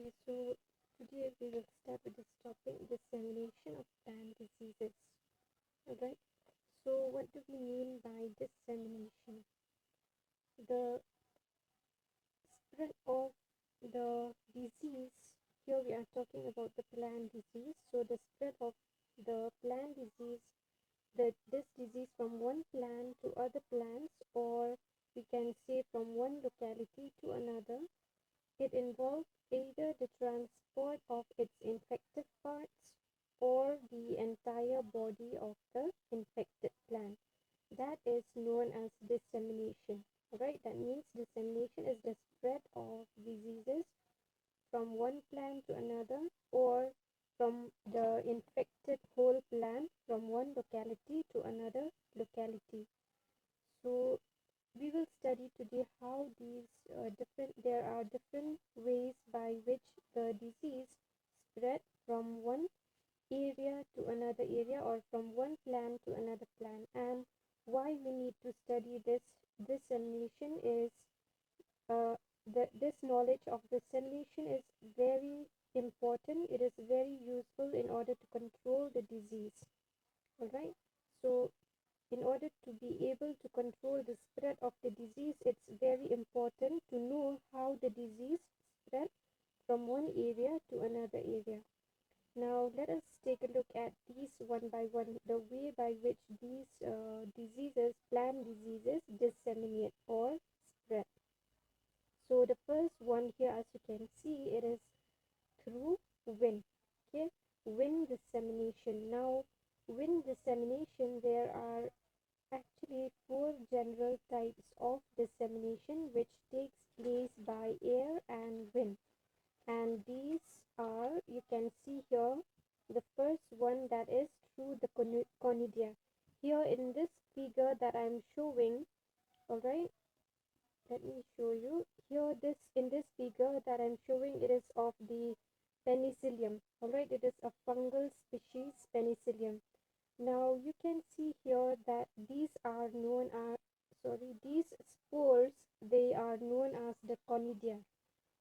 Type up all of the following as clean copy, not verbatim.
Okay, so today we will start with this topic, dissemination of plant diseases. Alright, so what do we mean by dissemination? The spread of the disease, here we are talking about the plant disease. So the spread of the plant disease, this disease from one plant to other plants, or we can say from one locality to another. It involves either the transport of its infected parts or the entire body of the infected plant. That is known as dissemination. Right? That means dissemination is the spread of diseases from one plant to another, or from the infected whole plant from one locality to another locality. So we will study today how these there are different ways by which the disease spread from one area to another area, or from one plant to another plant, and why we need to study this. Dissemination is this knowledge of dissemination is very important. It is very useful in order to control the disease. All right, so in order to be able to control the spread of the disease, it's very important to know how the disease spread from one area to another area. Now, let us take a look at these one by one, the way by which these diseases, plant diseases, disseminate or spread. So, the first one here, as you can see, it is through wind. Okay, wind dissemination. Now, wind dissemination, there are actually four general types of dissemination which takes place by air and wind, and these are, you can see here, the first one, that is through the conidia. Here in this figure that I'm showing, all right, let me show you here. This in this figure that I'm showing, it is of the penicillium. All right, it is a fungal species, penicillium. Now you can see here that these are known as, these spores, they are known as the conidia.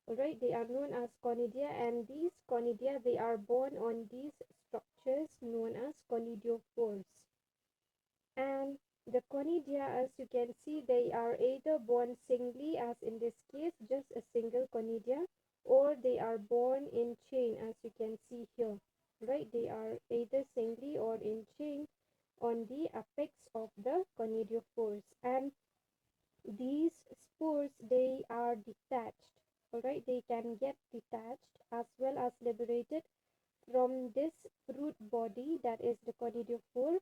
Alright, they are known as conidia, and these conidia, they are born on these structures known as conidiophores. And the conidia, as you can see, they are either born singly, as in this case, just a single conidia, or they are born in chain, as you can see here. Right, they are either singly or in chain on the apex of the conidiophores, and these spores, they are detached. All right, they can get detached as well as liberated from this fruit body, that is the conidiophore,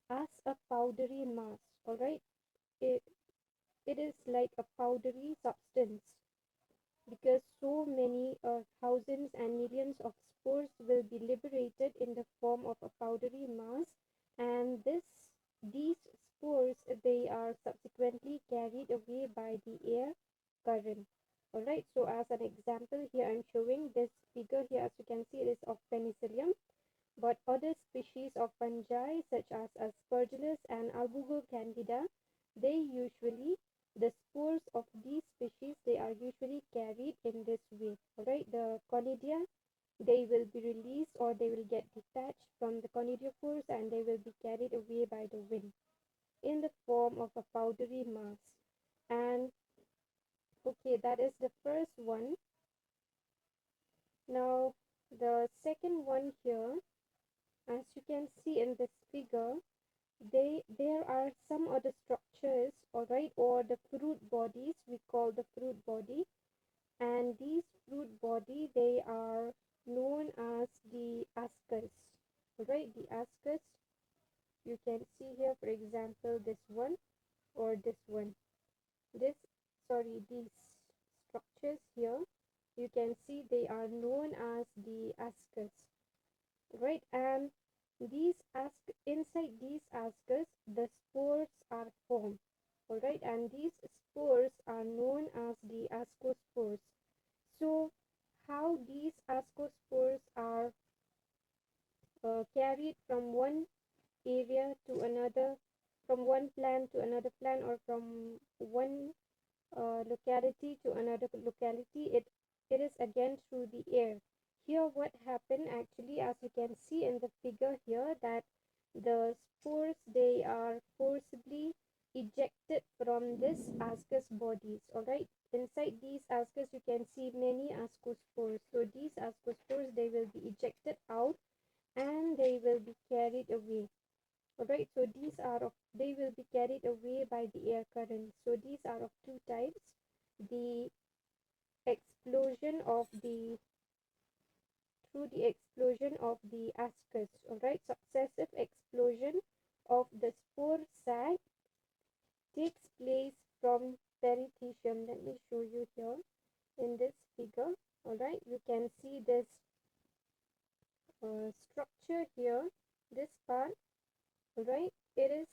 as a powdery mass. All right, it, it is like a powdery substance, because so many thousands and millions of spores will be liberated in the form of a powdery mass, and these spores, they are subsequently carried away by the air current. All right, so as an example here, I'm showing this figure here. As you can see, it is of penicillium, but other species of fungi such as aspergillus and candida, they usually, the spores of these species, they are usually carried in this way. All right, the conidia, they will be released, or they will get detached from the conidiophores, and they will be carried away by the wind in the form of a powdery mass. And okay, that is the first one. Now the second one here, as you can see in this figure, there are some other structures, all right, or the fruit bodies, we call the fruit body, and these fruit body, they are known as the ascus. All right, the ascus, you can see here, for example, this one or this one, this, these structures here, you can see they are known as the ascus. Right, and these inside these ascus, the spores are formed. All right, and these spores are known as the ascospores. So how these ascospores are carried from one area to another, from one plant to another plant, or from one locality to another locality, it is again through the air. Here what happened actually, as you can see in the figure here, that the spores, they are forcibly ejected from this ascus bodies. Alright, inside these ascus you can see many ascospores. So these ascospores, they will be ejected out and they will be carried away. Alright, so these are of, they will be carried away by the air current. So these are of two types: the explosion of the, through the explosion of the ascus. Alright, successive explosion of the spore sac takes place from perithecium. Let me show you here in this figure. Alright, you can see this structure here, this part. Alright, it is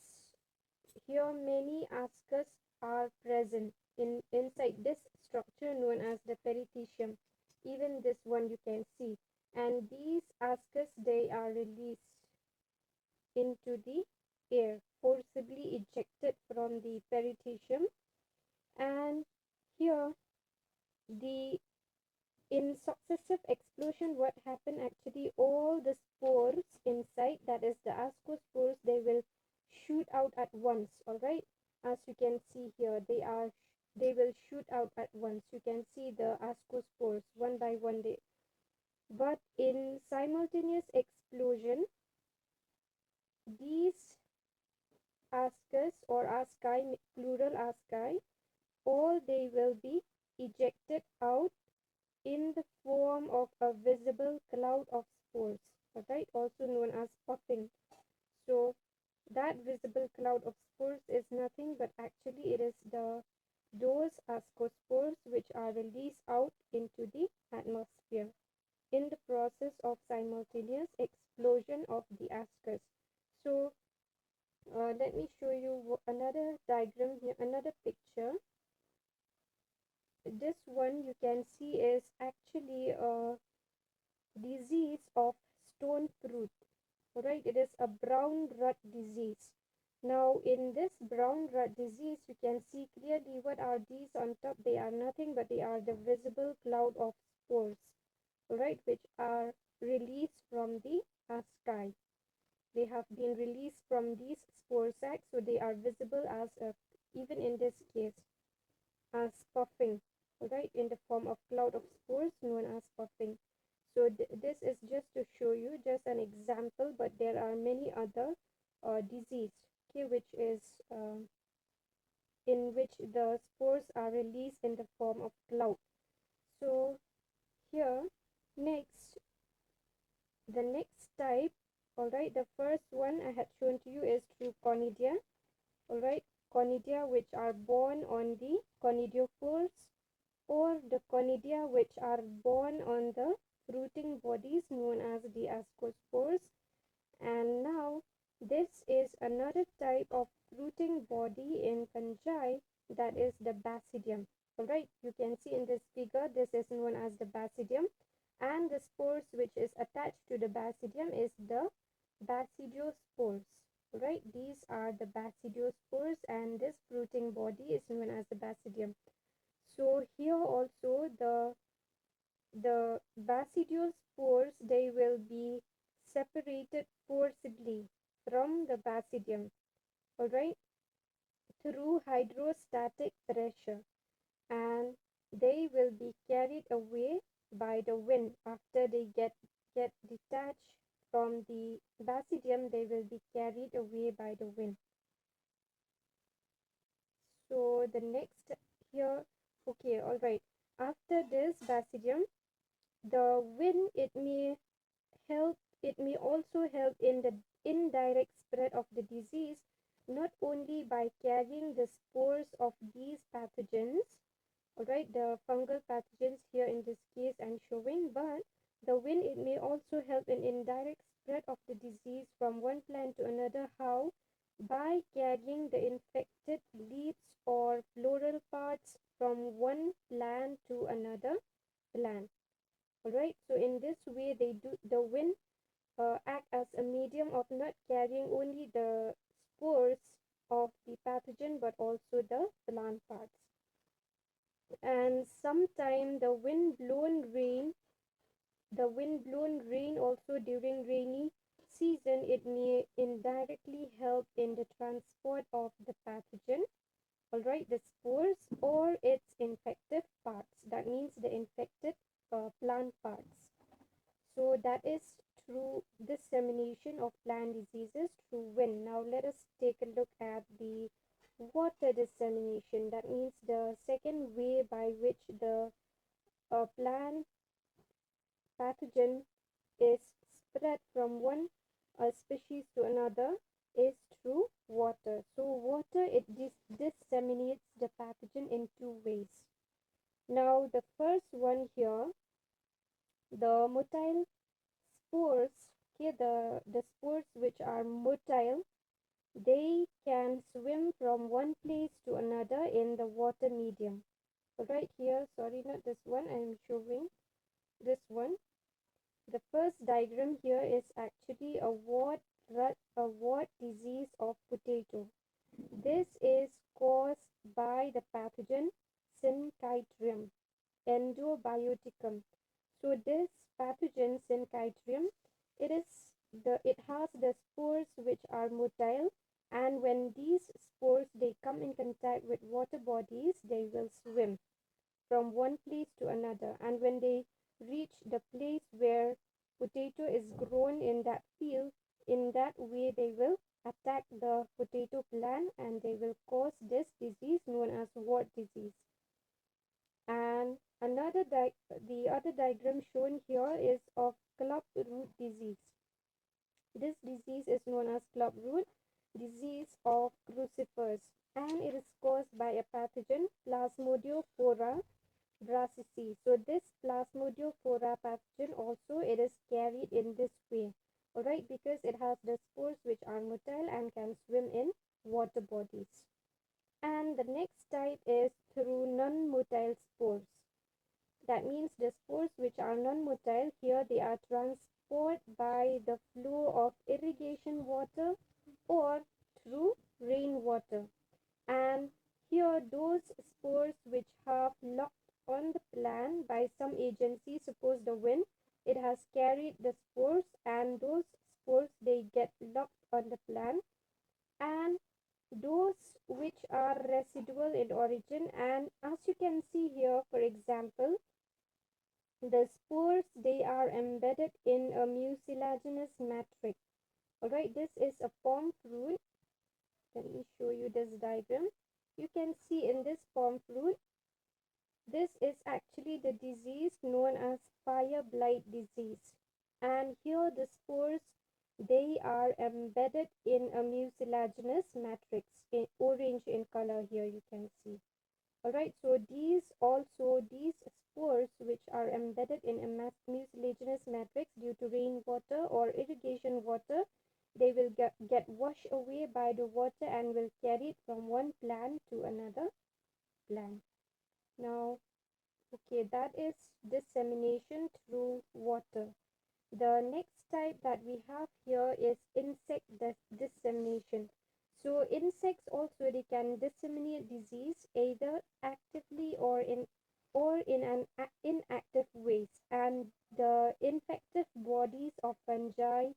here many ascus are present inside this structure known as the perithecium. Even this one you can see, and these ascus, they are released into the air, forcibly ejected from the perithecium. And here the, in successive explosion, what happened actually, all the spores inside, that is the ascospores, they will shoot out at once. Alright, as you can see here, they will shoot out at once. You can see the ascospores one by one. But in simultaneous explosion, these ascus or asci, plural asci, all they will be ejected out in the form of a visible cloud of spores, alright, also known as puffing. So that visible cloud of spores is nothing but actually it is those ascospores which are released out into the atmosphere in the process of simultaneous explosion of the ascus. So let me show you another diagram here, another picture. This one you can see is actually a disease of stone fruit. Alright, it is a brown rut disease. Now in this brown rut disease, you can see clearly what are these on top. They are nothing but they are the visible cloud of spores, alright, which are released from the asci. They have been released from these spore sacs, so they are visible as a, even in this case, as puffing, alright, in the form of cloud of spores known as puffing. So this is just to show you just an example, but there are many other disease, okay, which is in which the spores are released in the form of cloud. So here, next, the next type, alright, the first one I had shown to you is through cornidia, alright, cornidia which are born on the conidiophores, or the cornidia which are born on the fruiting bodies known as the ascospores. And now this is another type of fruiting body in fungi, that is the basidium. Alright, you can see in this figure, this is known as the basidium, and the spores which is attached to the basidium is the basidiospores. Alright, these are the basidiospores, and this fruiting body is known as the basidium. So here also the basidiospores, they will be separated forcibly from the basidium, alright, through hydrostatic pressure, and they will be carried away by the wind. After they get detached from the basidium, they will be carried away by the wind. So the next here, okay, alright, after this basidium, the wind, it may also help in the indirect spread of the disease, not only by carrying the spores of these pathogens, alright, the fungal pathogens here in this case I'm showing, but the wind, it may also help in indirect spread of the disease from one plant to another. How? By carrying the infected leaves or floral parts from one plant to another plant. Alright, so in this way, the wind act as a medium of not carrying only the spores of the pathogen but also the plant parts. And sometime the wind blown rain also during rainy season, it may indirectly help in the transport of the pathogen, all right, the spores or its infective parts. That means the infected plant parts. So that is through dissemination of plant diseases through wind. Now let us take a look at the water dissemination. That means the second way by which the plant pathogen is spread from one species to another is through water. So water, it disseminates the pathogen in two ways. Now the first one here, the motile spores, okay, the spores which are motile, they can swim from one place to another in the water medium. Right here, sorry, not this one, I'm showing this one. The first diagram here is actually a wart disease of potato. This is caused by the pathogen Syncytium endobioticum. So this pathogen Syncytium, it has the spores which are motile, and when these spores they come in contact with water bodies, they will swim from one place to another, and when they reach the place where potato is grown in that field, in that way they will attack the potato plant and they will cause this disease known as wart disease. And the other diagram shown here is of clubroot disease. This disease is known as clubroot disease of crucifers, and it is caused by a pathogen Plasmodiophora brassicae. So this Plasmodiophora pathogen also, it is carried in this way, alright, because it has the spores which are motile and can swim in water bodies. And the next type is through non-motile spores. That means the spores which are non-motile, here they are transported by the flow of irrigation water or through rainwater. And here those spores which have locked on the plant by some agency, suppose the wind, it has carried the spores, and those spores they get locked on the plant, and those which are residual in origin, and as you can see here, for example, the spores they are embedded in a mucilaginous matrix. Alright, this is a palm fruit. Let me show you this diagram. You can see in this palm fruit, this is actually the disease known as fire blight disease. And here the spores, they are embedded in a mucilaginous matrix, in orange in color here you can see. Alright, so these spores which are embedded in a mucilaginous matrix due to rainwater or irrigation water, they will get washed away by the water and will carry it from one plant to another plant. Now, okay, that is dissemination through water. The next type that we have here is insect dissemination. So insects also, they can disseminate disease either actively or in an inactive ways, and the infective bodies of fungi,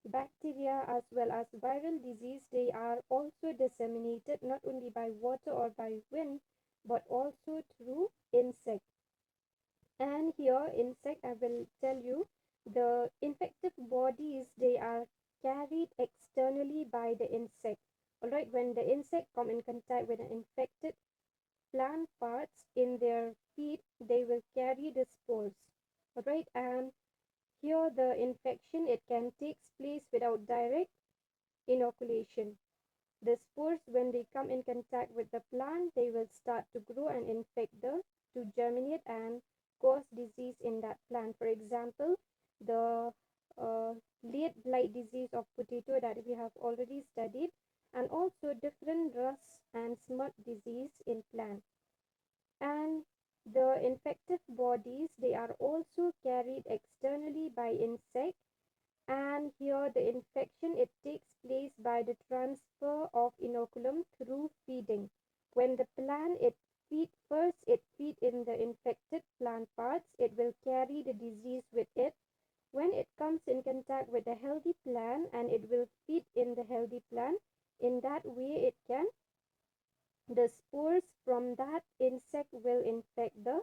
bacteria as well as viral disease, they are also disseminated not only by water or by wind but also through insect. And here insect, I will tell you, the infective bodies they are carried externally by the insect. Alright, when the insect come in contact with an infected plant parts in their feet, they will carry the spores. Alright, and here the infection, it can take place without direct inoculation. The spores, when they come in contact with the plant, they will start to grow and to germinate and cause disease in that plant. For example, the late blight disease of potato that we have already studied, and also different rust and smut disease in plant. And the infective bodies, they are also carried externally by insect, and here the infection, it takes place by the transfer of inoculum through feeding. When the plant it feed carry the disease with it. When it comes in contact with a healthy plant and it will feed in the healthy plant, in that way the spores from that insect will infect the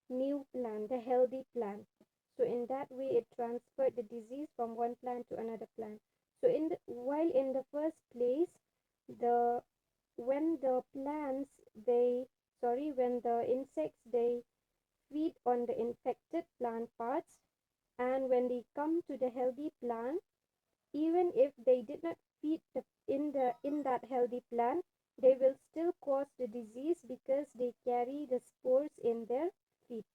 new plant, the healthy plant. So in that way it transferred the disease from one plant to another plant. So while in the first place, the when the plants they sorry when the insects they feed on the infected plant parts, and when they come to the healthy plant, even if they did not feed in that healthy plant, they will still cause the disease because they carry the spores in their feet,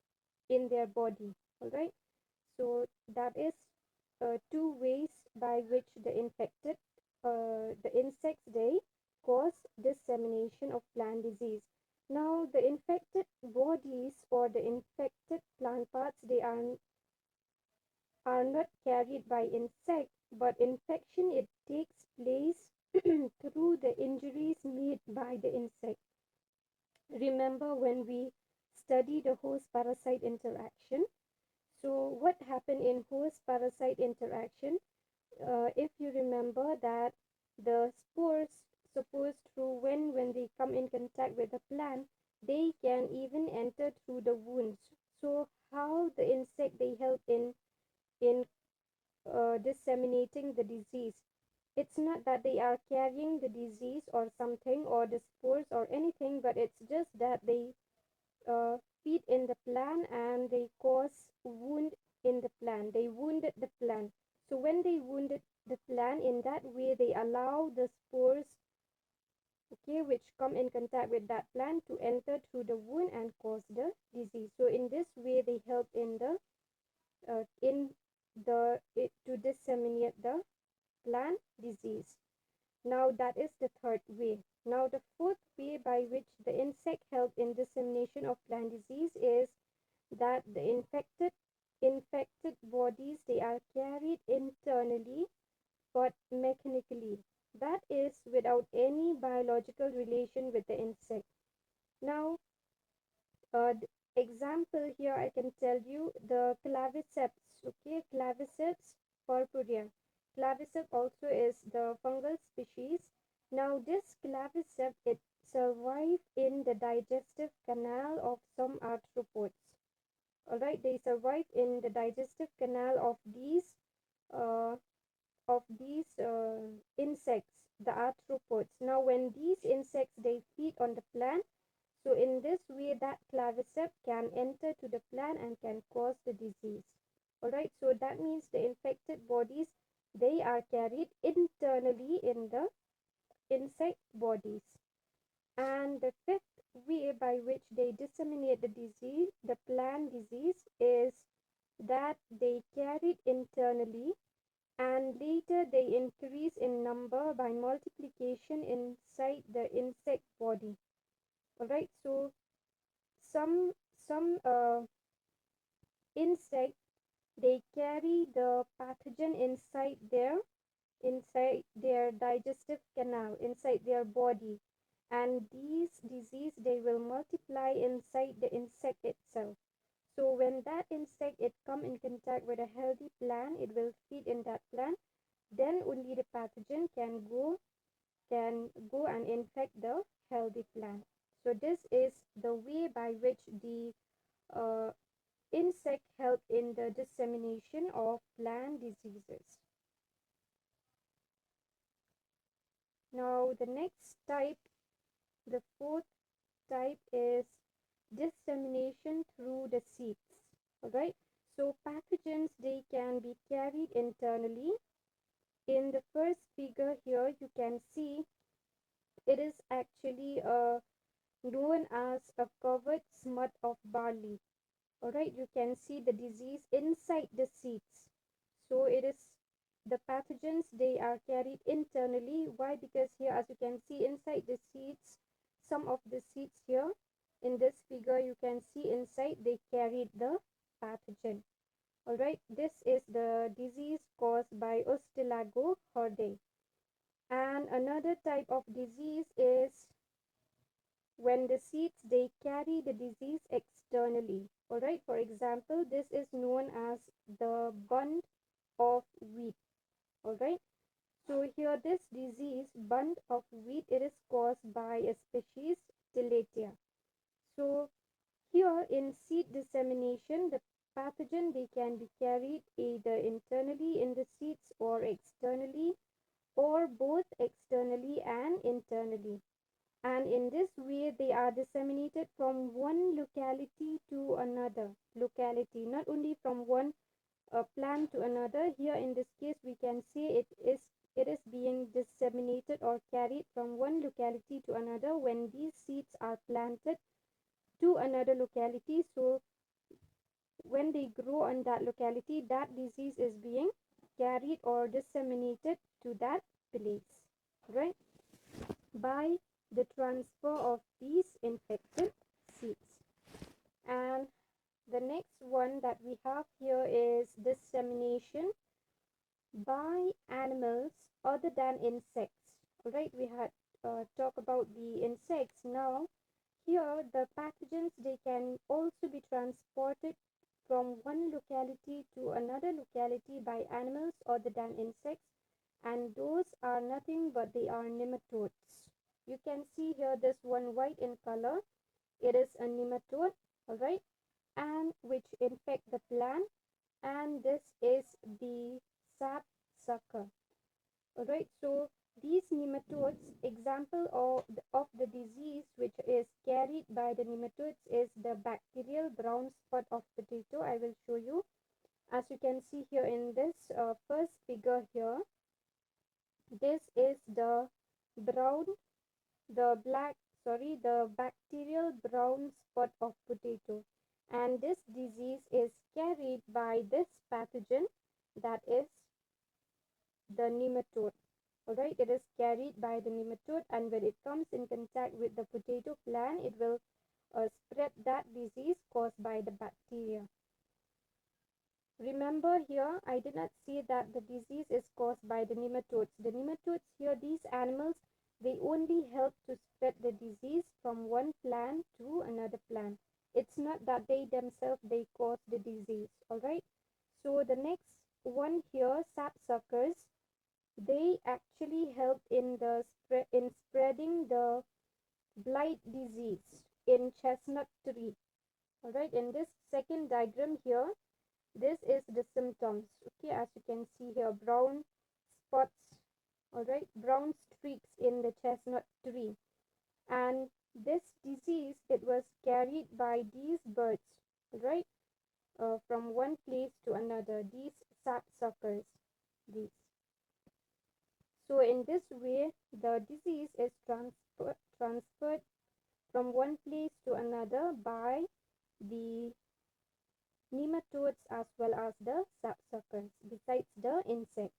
in their body. All right. So that is two ways by which the insects they cause dissemination of plant disease. Now the infected bodies or the infected plant parts, they are not carried by insect, but infection it takes place through the injuries made by the insect. Remember when we study the host parasite interaction? So what happened in host parasite interaction? If you remember that the spores supposed through when they come in contact with the plant, they can even enter through the wounds. So how the insect they help in disseminating the disease? It's not that they are carrying the disease or something or the spores or anything, but it's just that they feed in the plant and they cause wound in the plant. They wounded the plant. So when they wounded the plant, in that way they allow the spores, okay, which come in contact with that plant to enter through the wound and cause the disease. So in this way they help to disseminate the plant disease. Now that is the third way. Now the fourth way by which the insect help in dissemination of plant disease is that the infected bodies they are carried internally but mechanically. That is without any biological relation with the insect. Now example here I can tell you the claviceps, okay, claviceps purpurea. Claviceps also is the fungal species. Now this claviceps it survive in the digestive canal of some arthropods. Alright, they survive in the digestive canal uh, of these insects, the arthropods. Now when these insects they feed on the plant, so in this way that claviceps can enter to the plant and can cause the disease. Alright, so that means the infected bodies they are carried internally in the insect bodies. And the fifth way by which they disseminate the disease, the plant disease, is that they carry it internally and later they increase in number by multiplication inside the insect body. Alright, so some insect they carry the pathogen inside their digestive canal, inside their body, and these disease they will multiply inside the insect itself. So when that insect it come in contact with a healthy plant, it will feed in that plant, then only the pathogen can go and infect the healthy plant. So this is the way by which the uh, insect help in the dissemination of plant diseases. Now the next type, the fourth type, is dissemination through the seeds. Alright, so pathogens they can be carried internally. In the first figure here you can see it is actually known as a covered smut of barley. Alright, you can see the disease inside the seeds. So it is the pathogens they are carried internally. Why? Because here as you can see inside the seeds, some of the seeds here in this figure you can see inside they carried the pathogen. Alright, this is the disease caused by Ostilago hordeae. And another type of disease is when the seeds they carry the disease externally. All right, for example, this is known as the bund of wheat. All right, so here this disease bund of wheat, it is caused by a species Tilatia. So here in seed dissemination, the pathogen they can be carried either internally in the seeds or externally, or both externally and internally. And in this way they are disseminated from one locality to another locality, not only from one plant to another. Here in this case we can say it is being disseminated or carried from one locality to another when these seeds are planted to another locality. So when they grow on that locality, that disease is being carried or disseminated to that place, right, by the transfer of these infected seeds. And the next one that we have here is dissemination by animals other than insects. Alright, we had talked about the insects. Now here the pathogens they can also be transported from one locality to another locality by animals other than insects, and those are nothing but they are nematodes. You can see here this one white in color, it is a nematode, alright, and which infect the plant, and this is the sap sucker. Alright, so these nematodes, example of the disease which is carried by the nematodes is the bacterial brown spot of potato. I will show you. As you can see here in this first figure here, this is the brown, the bacterial brown spot of potato. And this disease is carried by this pathogen, that is the nematode. Alright, it is carried by the nematode, and when it comes in contact with the potato plant, it will spread that disease caused by the bacteria. Remember here, I did not say that the disease is caused by the nematodes. The nematodes here, these animals, they only help to spread the disease from one plant to another plant. It's not that they themselves, they cause the disease, alright? So the next one here, sapsuckers, they actually help in spreading the blight disease in chestnut tree. Alright, in this second diagram here, this is the symptoms. Okay, as you can see here, brown spots, alright, brown streaks in the chestnut tree. And this disease, it was carried by these birds, right, from one place to another, these sapsuckers, these. So in this way, the disease is transferred from one place to another by the nematodes as well as the sapsuckers, besides the insect.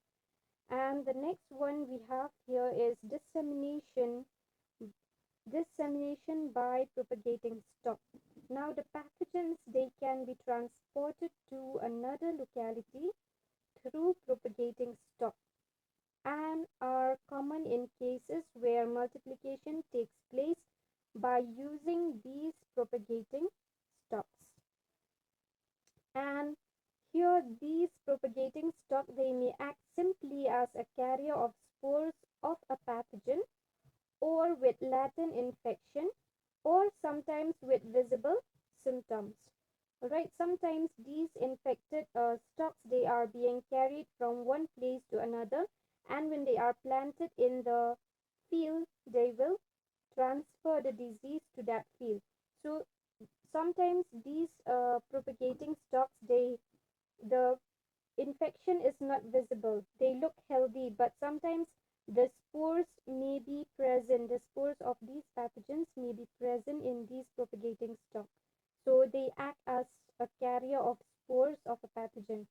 And the next one we have here is dissemination by propagating stock. Now the pathogens, they can be transported to another locality through propagating stock, and are common in cases where multiplication takes place by using these propagating stocks. And here these propagating stock, they may act simply as a carrier of spores of a pathogen, or with latent infection, or sometimes with visible symptoms. Alright, sometimes these infected stocks, they are being carried from one place to another, and when they are planted in the field, they will transfer the disease to that field. So sometimes these propagating stocks, the infection is not visible. They look healthy, but sometimes the spores may be present. The spores of these pathogens may be present in these propagating stock. So they act as a carrier of spores of a pathogen.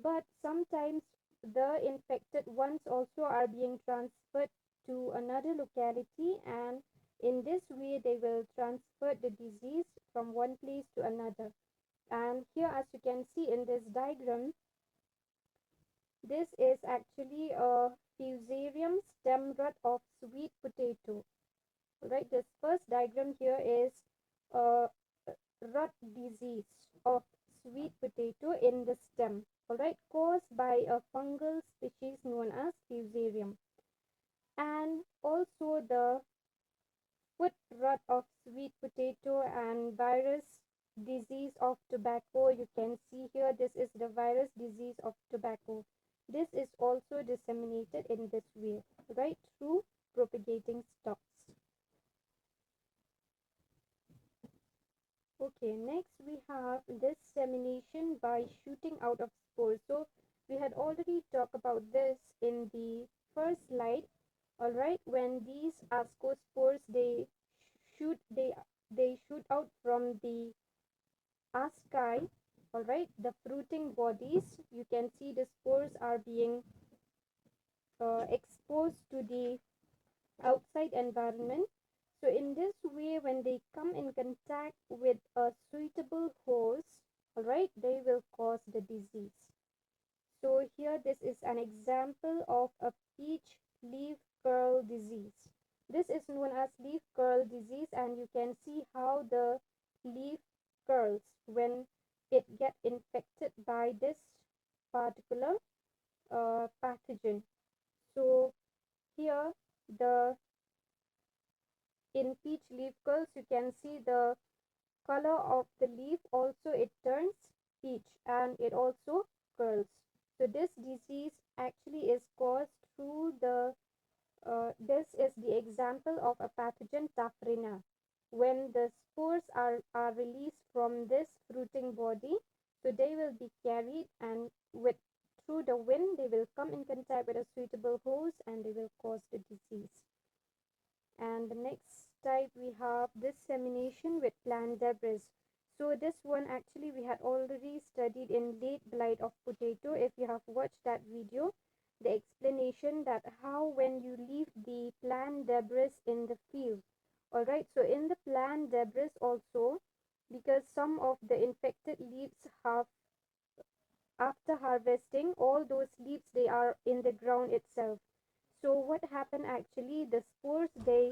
But sometimes the infected ones also are being transferred to another locality, and in this way they will transfer the disease from one place to another. And here, as you can see in this diagram, this is actually a fusarium stem rot of sweet potato. Alright, this first diagram here is uh, rot disease of sweet potato in the stem, alright, caused by a fungal species known as Fusarium. And also the foot rot of sweet potato and virus disease of tobacco. You can see here, this is the virus disease of tobacco. This is also disseminated in this way, right, through propagating stalks. Okay, next we have dissemination by shooting out of spores. So we had already talked about this in the first slide. All right, when these ascospores shoot they they shoot out from the asci, all right, the fruiting bodies. You can see the spores are being exposed to the outside environment. So in this way, when they come in contact with a suitable host, all right, they will cause the disease. So here this is an example of a peach leaf curl disease. This is known as leaf curl disease, and you can see how the leaf curls when it get infected by this particular pathogen. So here the in peach leaf curls, you can see the color of the leaf also, it turns peach and it also curls. So this disease actually is caused through this is the example of a pathogen Taphrina. When the spores are released from this fruiting body, so they will be carried and with through the wind they will come in contact with a suitable host and they will cause the disease. And the next type we have dissemination with plant debris. So this one actually we had already studied in late blight of potato. If you have watched that video, the explanation that how when you leave the plant debris in the field. Alright, so in the plant debris also, because some of the infected leaves have, after harvesting, all those leaves they are in the ground itself. So what happened actually, the spores they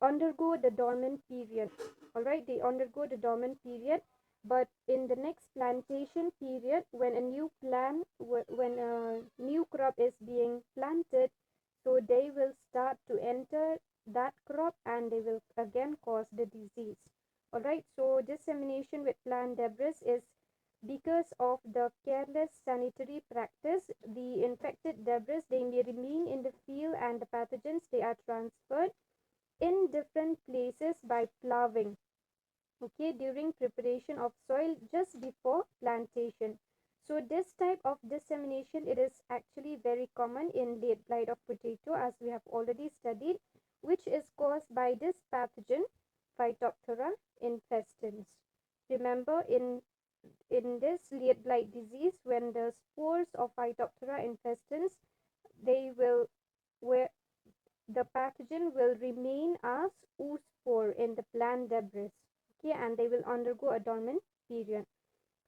undergo the dormant period. Alright, they undergo the dormant period, but in the next plantation period, when a new plant, when a new crop is being planted, so they will start to enter that crop and they will again cause the disease. Alright, so dissemination with plant debris is because of the careless sanitary practice. The infected debris, they may remain in the field and the pathogens, they are transferred in different places by ploughing, okay, during preparation of soil just before plantation. So this type of dissemination, it is actually very common in late blight of potato, as we have already studied, which is caused by this pathogen Phytophthora infestans. Remember, in this late blight disease, when the spores of Phytophthora infestans, they will, where the pathogen will remain as oospore in the plant debris, okay, and they will undergo a dormant period.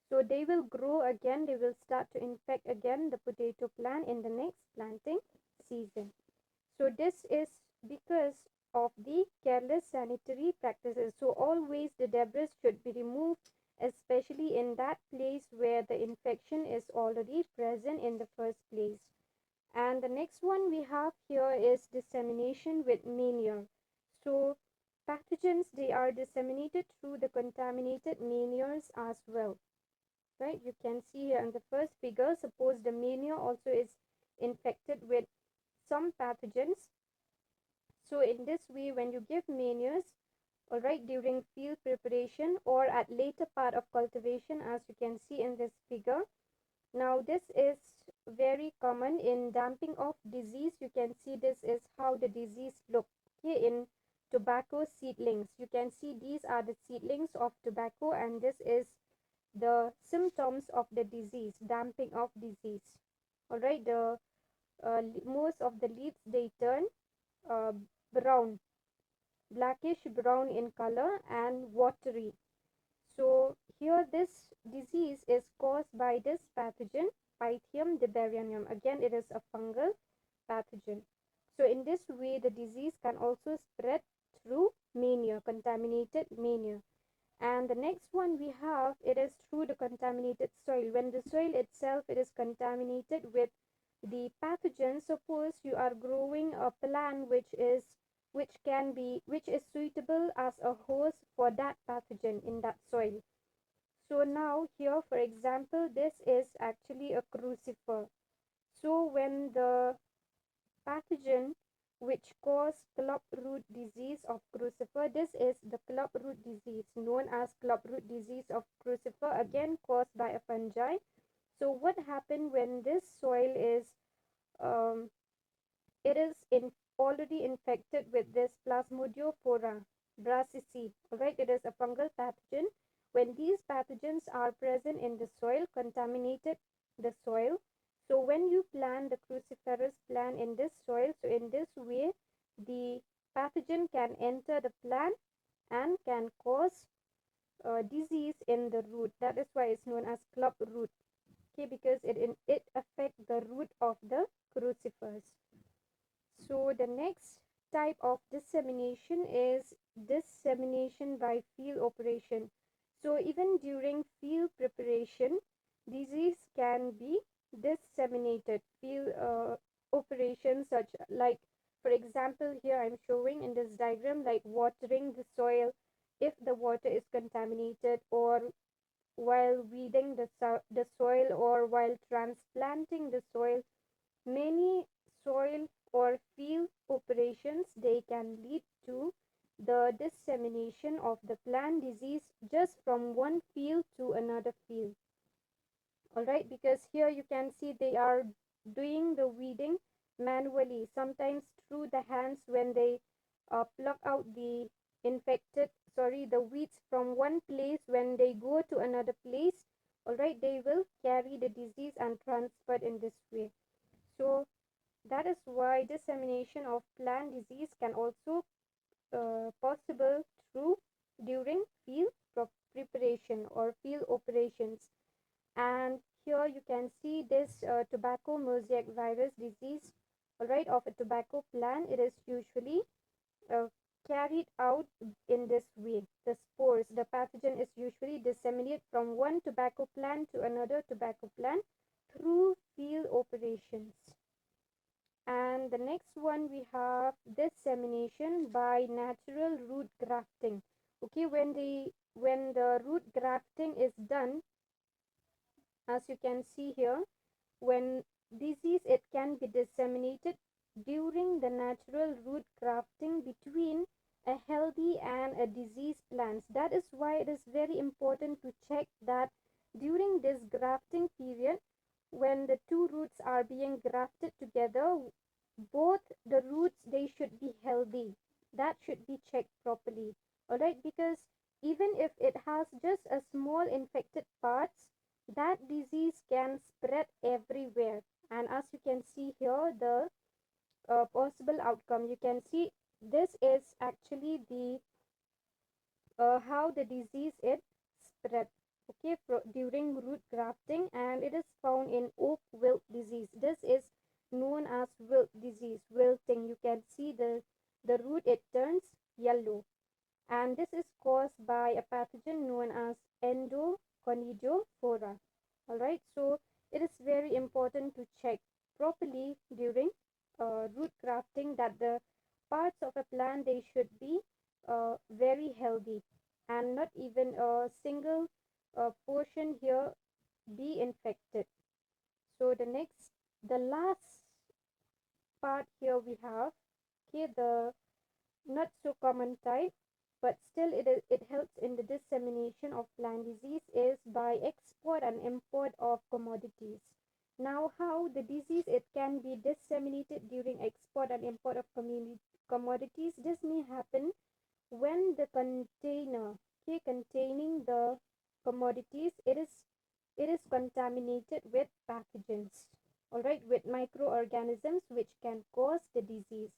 So they will grow again, they will start to infect again the potato plant in the next planting season. So this is because of the careless sanitary practices. So always the debris should be removed, especially in that place where the infection is already present in the first place. And the next one we have here is dissemination with mania. So pathogens, they are disseminated through the contaminated manias as well, right? You can see here in the first figure, suppose the mania also is infected with some pathogens. So in this way, when you give manias, all right, during field preparation or at later part of cultivation, as you can see in this figure, now this is very common in damping of disease. You can see this is how the disease look, okay, in tobacco seedlings. You can see these are the seedlings of tobacco and this is the symptoms of the disease, damping of disease. Alright, the most of the leaves they turn uh, brown, blackish brown in color and watery. So here this disease is caused by this pathogen Pythium dibarianum. Again, it is a fungal pathogen. So in this way, the disease can also spread through mania, contaminated mania. And the next one we have, it is through the contaminated soil. When the soil itself, it is contaminated with the pathogen. Suppose you are growing a plant which is suitable as a host for that pathogen in that soil. So now here, for example, this is actually a crucifer. So when the pathogen which cause clubroot disease of crucifer, this is the clubroot disease known as clubroot disease of crucifer, again caused by a fungi. So what happened when this soil is um, it is already infected with this plasmodiophora brassicae. Alright, it is a fungal pathogen. When these pathogens are present in the soil, contaminated the soil. So when you plant the cruciferous plant in this soil, so in this way, the pathogen can enter the plant and can cause disease in the root. That is why it's known as club root. Okay, because it affects the root of the crucifers. So the next type of dissemination is dissemination by field operation. So even during field preparation, disease can be disseminated. Field operations such like, for example, here I'm showing in this diagram like watering the soil if the water is contaminated, or while weeding the soil, or while transplanting the soil. Many soil or field operations, they can lead to the dissemination of the plant disease just from one field to another field. Alright, because here you can see they are doing the weeding manually, sometimes through the hands when they pluck out the weeds from one place. When they go to another place, alright, they will carry the disease and transfer it in this way. So that is why dissemination of plant disease can also possible through during field preparation or field operations. And here you can see this tobacco mosaic virus disease, alright, of a tobacco plant. It is usually uh, carried out in this way. The spores, the pathogen is usually disseminated from one tobacco plant to another tobacco plant through field operations. And the next one we have dissemination by natural root grafting. Okay, when the root grafting is done, as you can see here, when disease, it can be disseminated during the natural root grafting between a healthy and a diseased plants. That is why it is very important to check that during this grafting period, when the two roots are being grafted together, both the roots, they should be healthy. That should be checked properly. Alright, because even if it has just a small infected parts, that disease can spread everywhere. And as you can see here, the possible outcome, you can see this is actually the how the disease it spread, okay, during root grafting, and it is found in oak wilt disease. This is known as wilt disease, wilting. You can see the root, it turns yellow, and this is caused by a pathogen known as endoconidiophora. All right, so it is very important to check properly during root grafting that the parts of a plant, they should be very healthy, and not even a single portion here be infected. So the last part here we have, okay, the not so common type, but still it helps in the dissemination of plant disease, is by export and import of commodities. Now, how the disease, it can be disseminated during export and import of commodities. This may happen when the container, okay, containing the commodities, it is contaminated with pathogens, all right, with microorganisms which can cause the disease.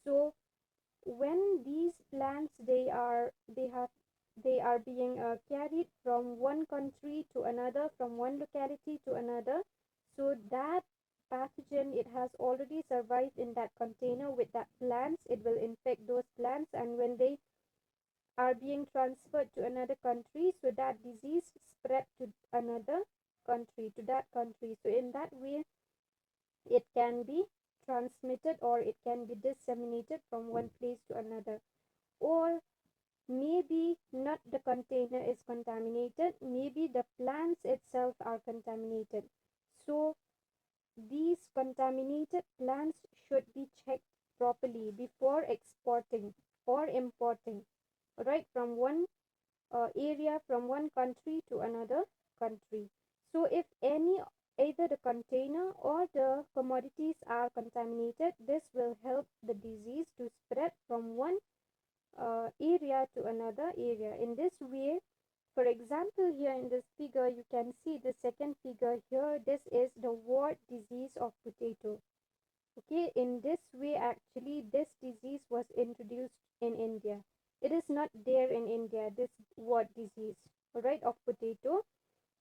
So when these plants, they are being carried from one country to another, from one locality to another, so that pathogen, it has already survived in that container with that plants, it will infect those plants, and when they are being transferred to another country, so that disease spread to another country, to that country. So in that way, it can be transmitted or it can be disseminated from one place to another. Or maybe not the container is contaminated, maybe the plants itself are contaminated. So these contaminated plants should be checked properly before exporting or importing, right, from one area, from one country to another country. So if any, either the container or the commodities are contaminated, this will help the disease to spread from one area to another area. In this way, for example, here in this figure, you can see the second figure here. This is the wart disease of potato. Okay, in this way, actually, this disease was introduced in India. It is not there in India, this wart disease, right, of potato,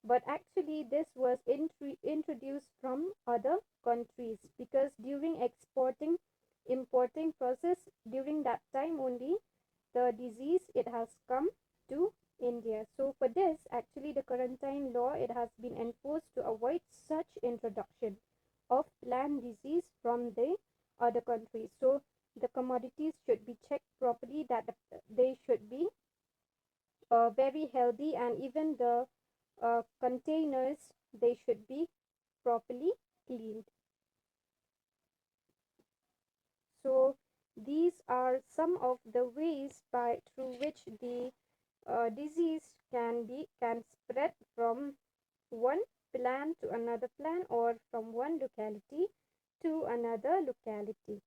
but actually this was introduced from other countries, because during exporting importing process, during that time only, the disease, it has come to India. So for this, actually the quarantine law, it has been enforced to avoid such introduction of plant disease from the other countries. So the commodities should be checked properly, that they should be very healthy, and even the containers, they should be properly cleaned. So these are some of the ways by through which the disease can spread from one plant to another plant, or from one locality to another locality.